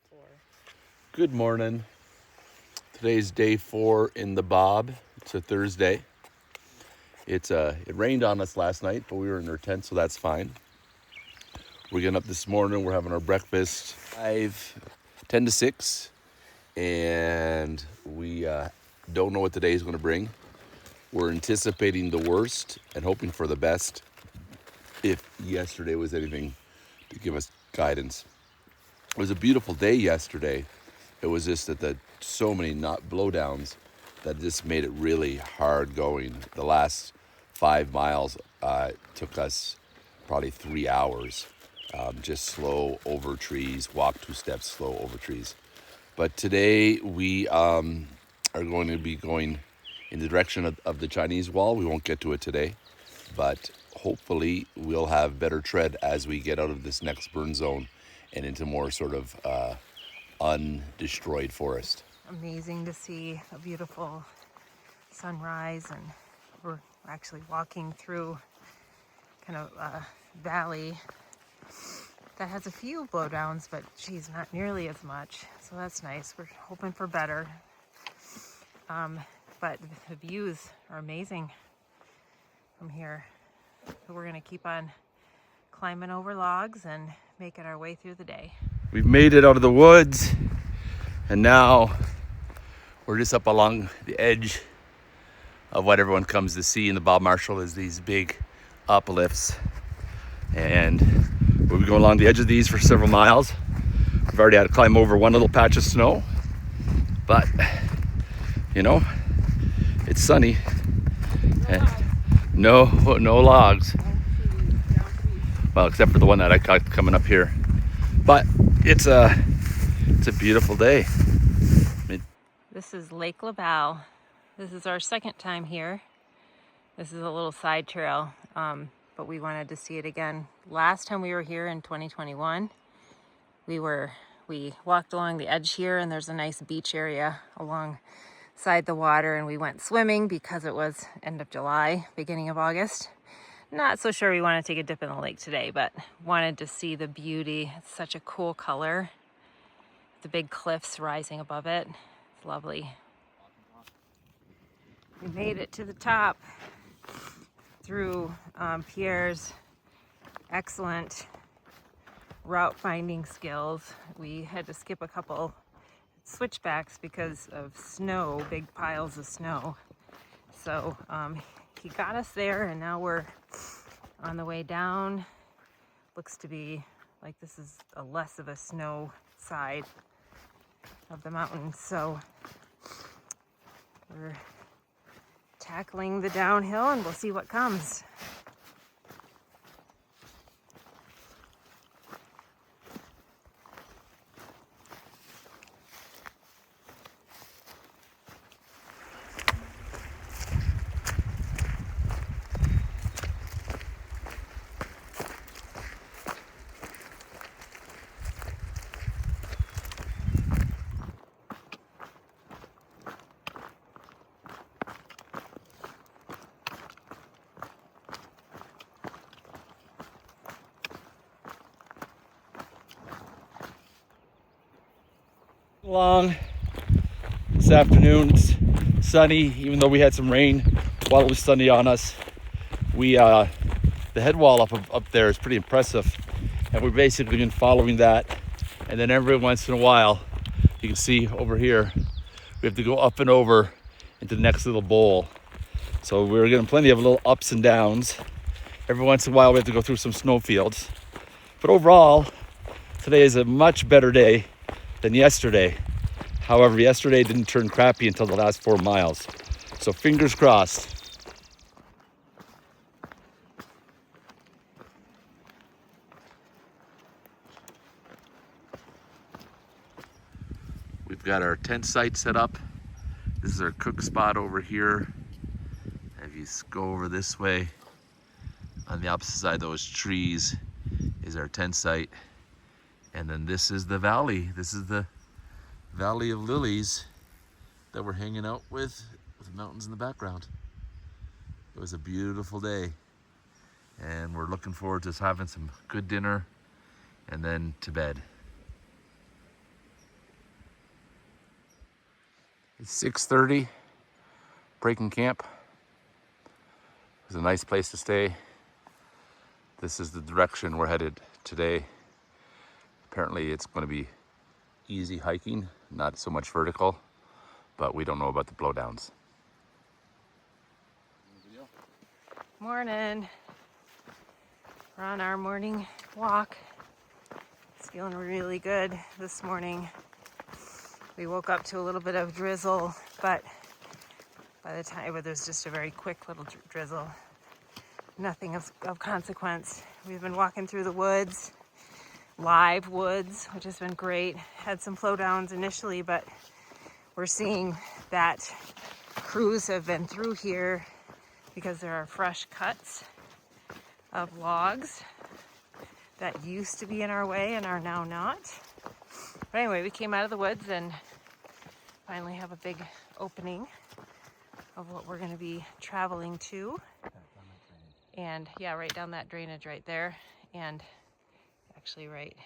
4. Good morning. Today's day 4 in the Bob. It's a Thursday. It rained on us last night, but we were in our tent, so that's fine. We're getting up this morning. We're having our breakfast 10 to 6, and we don't know what today is going to bring. We're anticipating the worst and hoping for the best if yesterday was anything to give us guidance. It was a beautiful day yesterday. It was just that so many blowdowns that just made it really hard going. The last 5 miles took us probably 3 hours. Just slow over trees, walk 2 steps, slow over trees. But today we are going to be going in the direction of the Chinese wall. We won't get to it today, but hopefully we'll have better tread as we get out of this next burn zone and into more sort of undestroyed forest. Amazing to see a beautiful sunrise, and we're actually walking through kind of a valley that has a few blowdowns, but geez, not nearly as much. So that's nice. We're hoping for better. But the views are amazing from here. So we're gonna keep on climbing over logs and making our way through the day. We've made it out of the woods, and now we're just up along the edge of what everyone comes to see in the Bob Marshall is these big uplifts. And we'll be going along the edge of these for several miles. We've already had to climb over one little patch of snow, but you know, it's sunny. No logs. Well, except for the one that I caught coming up here. But it's a beautiful day. This is Lake LaBelle. This is our second time here. This is a little side trail, but we wanted to see it again. Last time we were here in 2021, we walked along the edge here, and there's a nice beach area alongside the water, and we went swimming because it was end of July, beginning of August. Not so sure we want to take a dip in the lake today, but wanted to see the beauty. It's such a cool color. The big cliffs rising above it. It's lovely. We made it to the top through Pierre's excellent route finding skills. We had to skip a couple switchbacks because of snow, big piles of snow. So he got us there, and now we're on the way down. Looks to be like this is a less of a snow side of the mountain. So we're tackling the downhill, and we'll see what comes. Along this afternoon, it's sunny, even though we had some rain while it was sunny on us. The head wall up there is pretty impressive, and we've basically been following that. And then every once in a while, you can see over here, we have to go up and over into the next little bowl. So we're getting plenty of little ups and downs. Every once in a while, we have to go through some snowfields. But overall, today is a much better day than yesterday. However, yesterday didn't turn crappy until the last 4 miles. So fingers crossed. We've got our tent site set up. This is our cook spot over here. If you go over this way, on the opposite side of those trees is our tent site. And then this is the valley. This is the Valley of Lilies that we're hanging out with the mountains in the background. It was a beautiful day, and we're looking forward to having some good dinner and then to bed. It's 6:30, breaking camp. It's a nice place to stay. This is the direction we're headed today. Apparently it's going to be easy hiking, not so much vertical, but we don't know about the blowdowns. Morning. We're on our morning walk. It's feeling really good this morning. We woke up to a little bit of drizzle, but by the time it was just a very quick little drizzle. Nothing of consequence. We've been walking through the woods, live woods, which has been great. Had some flow downs initially, but we're seeing that crews have been through here because there are fresh cuts of logs that used to be in our way and are now not. But anyway, we came out of the woods and finally have a big opening of what we're going to be traveling to. And yeah, right down that drainage right there, and actually right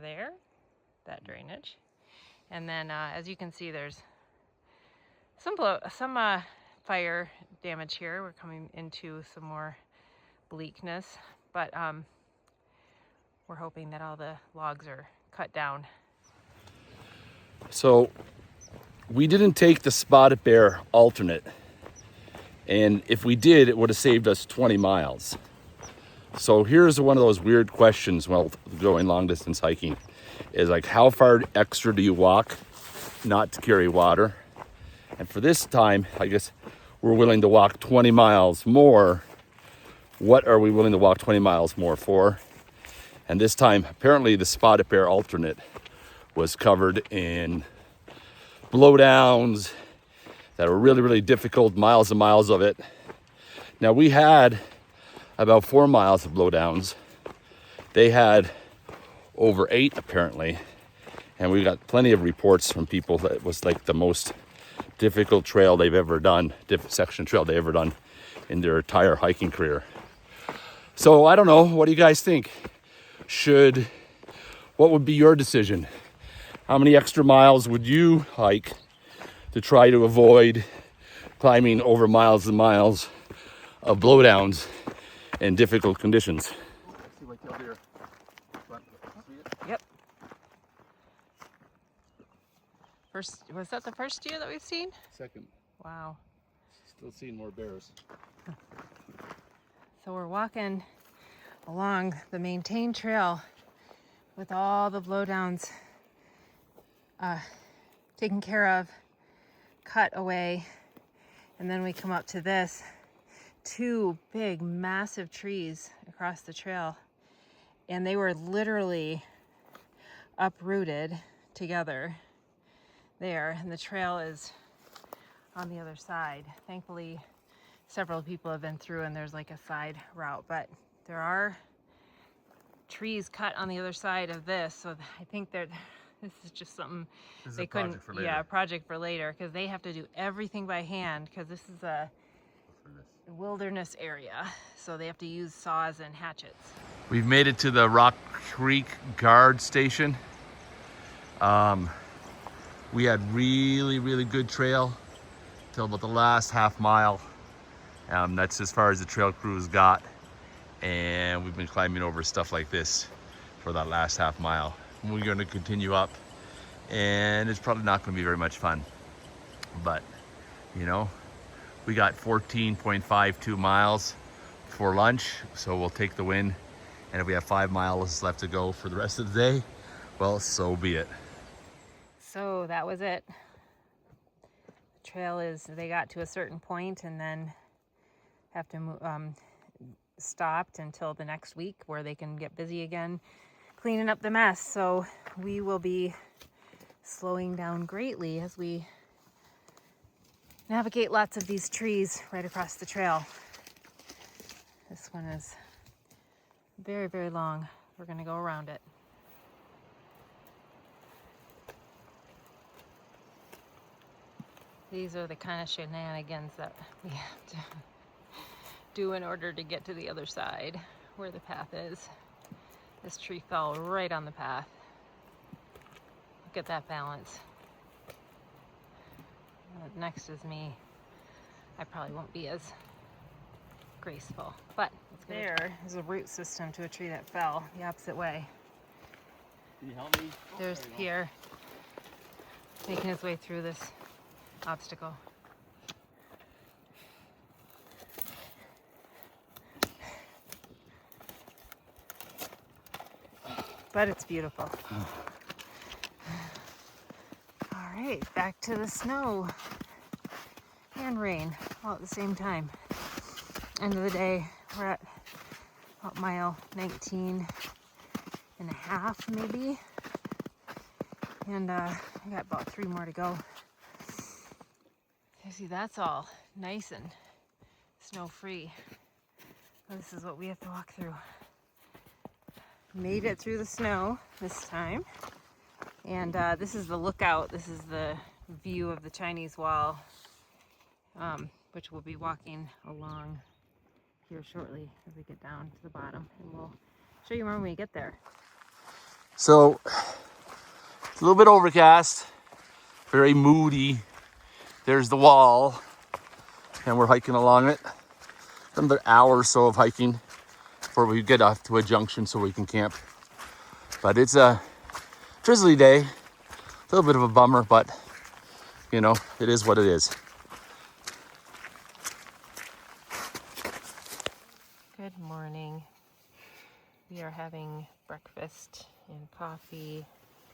there, that drainage. And then as you can see, there's some fire damage here. We're coming into some more bleakness, but we're hoping that all the logs are cut down. So we didn't take the spotted bear alternate, and if we did, it would have saved us 20 miles. So here's one of those weird questions while going long distance hiking, is like, how far extra do you walk not to carry water? And for this time, I guess we're willing to walk 20 miles more. What are we willing to walk 20 miles more for? And this time, apparently the spotted bear alternate was covered in blowdowns that were really, really difficult, miles and miles of it. Now we had about 4 miles of blowdowns. They had over 8 apparently. And we got plenty of reports from people that it was like the most difficult trail they've ever done, section trail they've ever done in their entire hiking career. So I don't know, what do you guys think? What would be your decision? How many extra miles would you hike to try to avoid climbing over miles and miles of blowdowns in difficult conditions? Yep. Was that the first deer that we've seen? Second. Wow. Still seeing more bears. So we're walking along the maintained trail with all the blowdowns taken care of, cut away, and then we come up to this 2 big massive trees across the trail, and they were literally uprooted together there, and the trail is on the other side. Thankfully several people have been through and there's like a side route, but there are trees cut on the other side of this, so I think this is just something they couldn't, a project for later, because they have to do everything by hand, because this is a wilderness area, so they have to use saws and hatchets. We've made it to the Rock Creek Guard Station. We had really, really good trail till about the last half mile. That's as far as the trail crews got. And we've been climbing over stuff like this for that last half mile. We're going to continue up, and it's probably not going to be very much fun. But, you know, we got 14.52 miles for lunch, so we'll take the win. And if we have 5 miles left to go for the rest of the day, well, so be it. So that was it. The trail they got to a certain point and then have to stopped until the next week, where they can get busy again cleaning up the mess. So we will be slowing down greatly as we navigate lots of these trees right across the trail. This one is very, very long. We're going to go around it. These are the kind of shenanigans that we have to do in order to get to the other side where the path is. This tree fell right on the path. Look at that balance. next is me. I probably won't be as graceful, but there is a root system to a tree that fell the opposite way. Can you help me? There's Pierre making his way through this obstacle. But it's beautiful. All right, back to the snow and rain all at the same time. End of the day, we're at about mile 19 and a half maybe. And I got about 3 more to go. You see, that's all nice and snow-free. This is what we have to walk through. Made it through the snow this time. And this is the lookout. This is the view of the Chinese wall, which we'll be walking along here shortly as we get down to the bottom. And we'll show you more when we get there. So, it's a little bit overcast, very moody. There's the wall, and we're hiking along it. Another hour or so of hiking before we get off to a junction so we can camp. But it's a drizzly day, a little bit of a bummer, but you know, it is what it is. Good morning. We are having breakfast and coffee.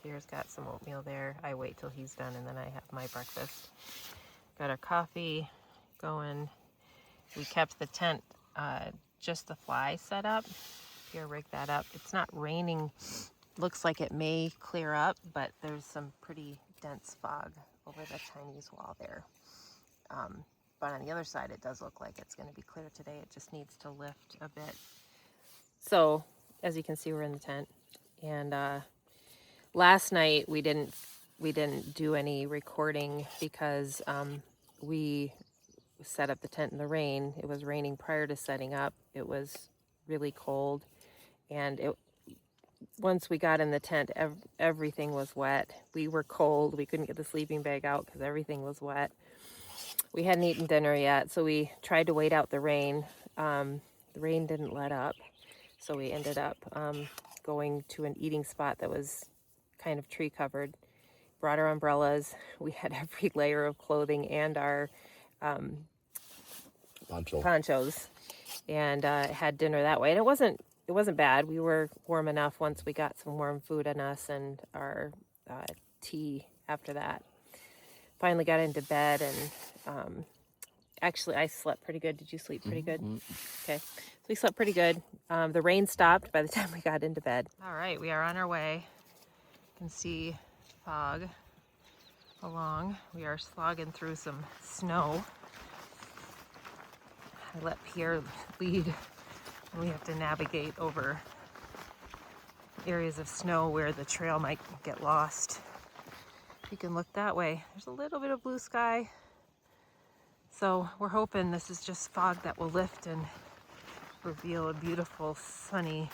Pierre's got some oatmeal there. I wait till he's done and then I have my breakfast. Got our coffee going. We kept the tent, just the fly set up. Pierre rigged that up. It's not raining. Looks like it may clear up, but there's some pretty dense fog over the Chinese wall there. But on the other side, it does look like it's going to be clear today. It just needs to lift a bit. So, as you can see, we're in the tent. And last night we didn't do any recording because we set up the tent in the rain. It was raining prior to setting up. It was really cold, and once we got in the tent, everything was wet. We were cold. We couldn't get the sleeping bag out because everything was wet. We hadn't eaten dinner yet, so we tried to wait out the rain. The rain didn't let up, so we ended up going to an eating spot that was kind of tree covered. Brought our umbrellas. We had every layer of clothing and our ponchos, and had dinner that way. And it wasn't bad. We were warm enough once we got some warm food in us and our tea after that. Finally got into bed, and actually I slept pretty good. Did you sleep pretty good? Okay, so we slept pretty good. The rain stopped by the time we got into bed. All right, we are on our way. You can see fog along. We are slogging through some snow. I let Pierre lead, and we have to navigate over areas of snow where the trail might get lost. You can look that way. There's a little bit of blue sky. So we're hoping this is just fog that will lift and reveal a beautiful sunny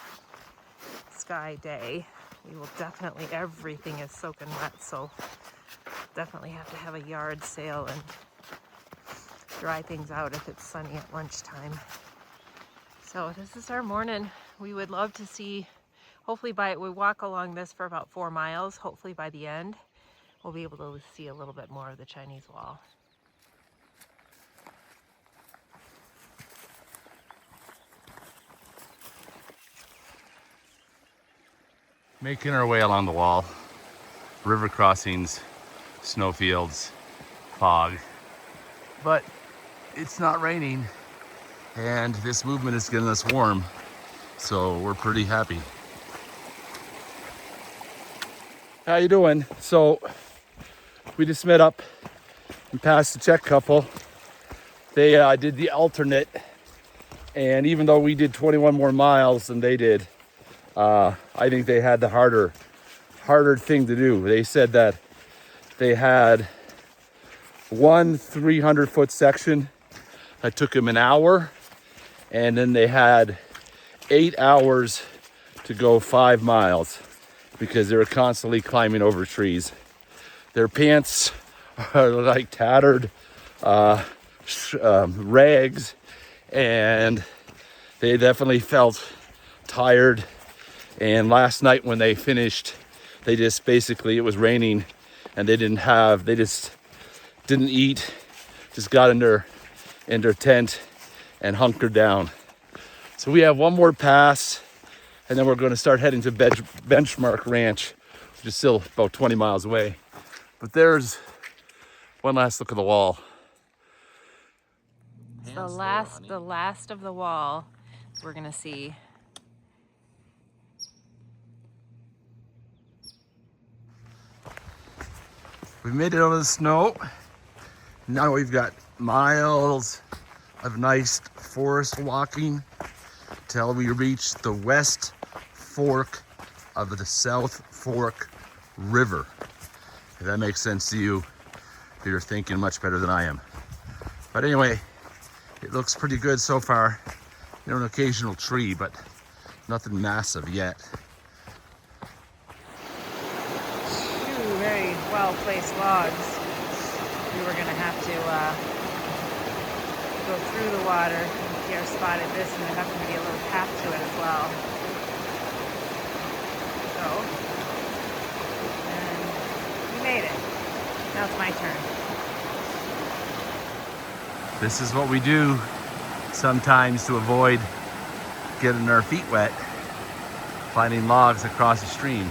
sky day. We will definitely, everything is soaking wet, so definitely have to have a yard sale and dry things out if it's sunny at lunchtime. So this is our morning. We would love to see, hopefully we walk along this for about 4 miles. Hopefully by the end, we'll be able to see a little bit more of the Chinese wall. Making our way along the wall. River crossings, snowfields, fog. But it's not raining, and this movement is getting us warm, so we're pretty happy. How you doing? So we just met up and passed the Czech couple. They did the alternate, and even though we did 21 more miles than they did, I think they had the harder thing to do. They said that they had one 300-foot section that took them an hour, and then they had 8 hours to go 5 miles because they were constantly climbing over trees. Their pants like tattered rags, and they definitely felt tired. And last night when they finished, they just basically, it was raining, and they just didn't eat, just got in their tent and hunkered down. So we have one more pass, and then we're going to start heading to Benchmark Ranch, which is still about 20 miles away. But there's one last look at the wall. The last of the wall we're gonna see. We made it over the snow. Now we've got miles of nice forest walking till we reach the west fork of the South Fork River. If that makes sense to you, you're thinking much better than I am. But anyway, it looks pretty good so far. You know, an occasional tree, but nothing massive yet. Two very well-placed logs. We were gonna have to go through the water. Pierre spotted this, and there happened to be a little path to it as well. So, and we made it. Now it's my turn. This is what we do sometimes to avoid getting our feet wet, finding logs across the stream.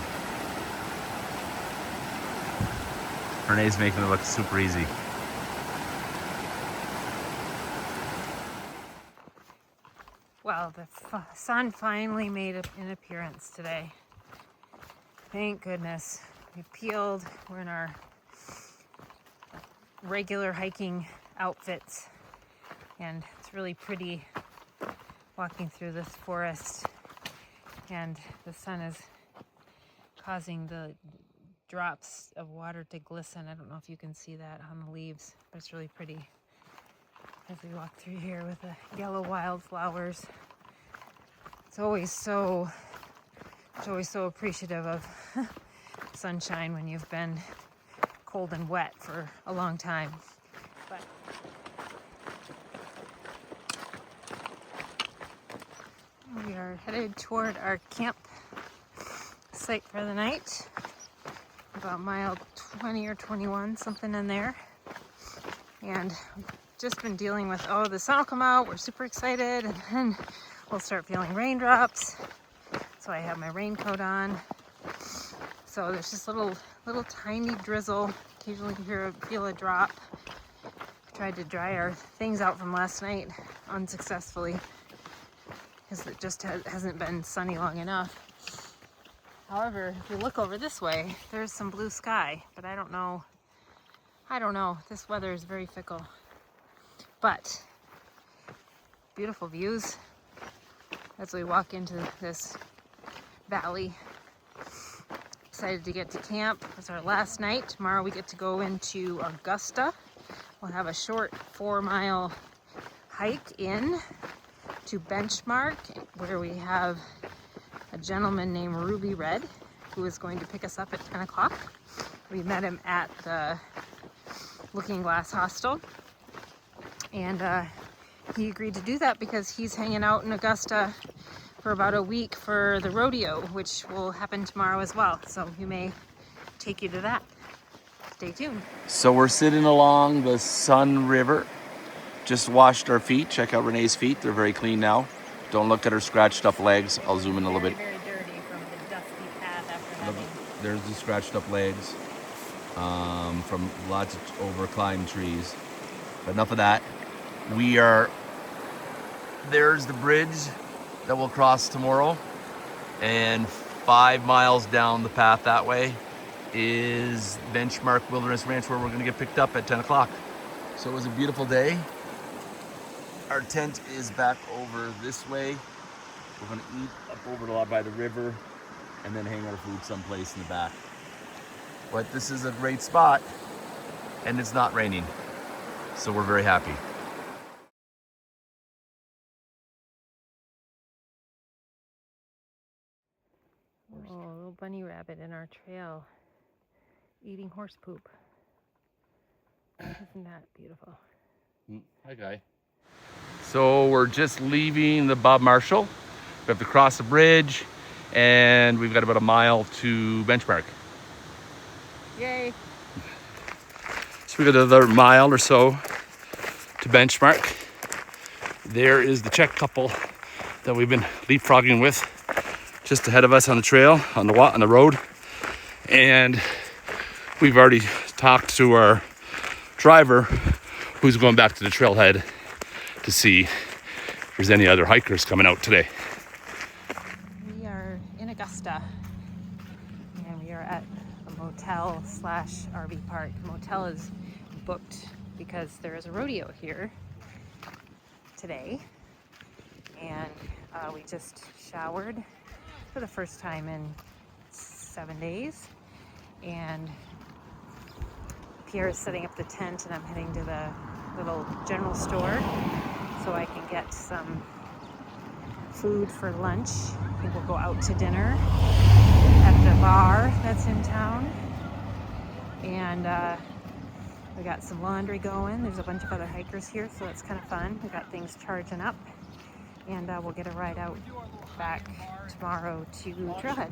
Renee's making it look super easy. Well, the sun finally made an appearance today. Thank goodness. We peeled. We're in our regular hiking outfits, and it's really pretty walking through this forest, and the sun is causing the drops of water to glisten. I don't know if you can see that on the leaves, but it's really pretty as we walk through here with the yellow wildflowers. It's always so appreciative of sunshine when you've been cold and wet for a long time. But we are headed toward our camp site for the night, about mile 20 or 21, something in there. And just been dealing with, oh, the sun will come out, we're super excited, and then we'll start feeling raindrops. So I have my raincoat on. So there's just little tiny drizzle. Occasionally you feel a drop. Tried to dry our things out from last night unsuccessfully, because it just hasn't been sunny long enough. However, if you look over this way, there's some blue sky, but I don't know. This weather is very fickle. But beautiful views as we walk into this valley. Excited to get to camp. It's our last night. Tomorrow we get to go into Augusta. We'll have a short 4-mile hike in to Benchmark, where we have a gentleman named Ruby Red who is going to pick us up at 10 o'clock. We met him at the Looking Glass Hostel, and he agreed to do that because he's hanging out in Augusta for about a week for the rodeo, which will happen tomorrow as well. So he may take you to that. Stay tuned. So we're sitting along the Sun River. Just washed our feet. Check out Renee's feet. They're very clean now. Don't look at her scratched up legs. I'll zoom in a little bit. Very dirty from the dusty path after having. There's the scratched up legs from lots of overclimbed trees. But enough of that. There's the bridge that we'll cross tomorrow. And 5 miles down the path that way is Benchmark Wilderness Ranch, where we're going to get picked up at 10 o'clock. So it was a beautiful day. Our tent is back over this way. We're going to eat up over by the river and then hang our food someplace in the back. But this is a great spot, and it's not raining, so we're very happy. Oh, a little bunny rabbit in our trail eating horse poop. Isn't that beautiful? Hi, Guy. So we're just leaving the Bob Marshall. We have to cross the bridge, and we've got about a mile to Benchmark. Yay! So we got another mile or so to Benchmark. There is the Czech couple that we've been leapfrogging with, just ahead of us on the trail, on the road. And we've already talked to our driver, who's going back to the trailhead to see if there's any other hikers coming out today. We are in Augusta, and we are at a motel / RV park. The motel is booked because there is a rodeo here today, and we just showered for the first time in 7 days, and Pierre is setting up the tent, and I'm heading to the little general store so I can get some food for lunch. I think we'll go out to dinner at the bar that's in town, and we got some laundry going. There's a bunch of other hikers here, so it's kind of fun. We got things charging up, and we'll get a ride out back tomorrow to Trailhead.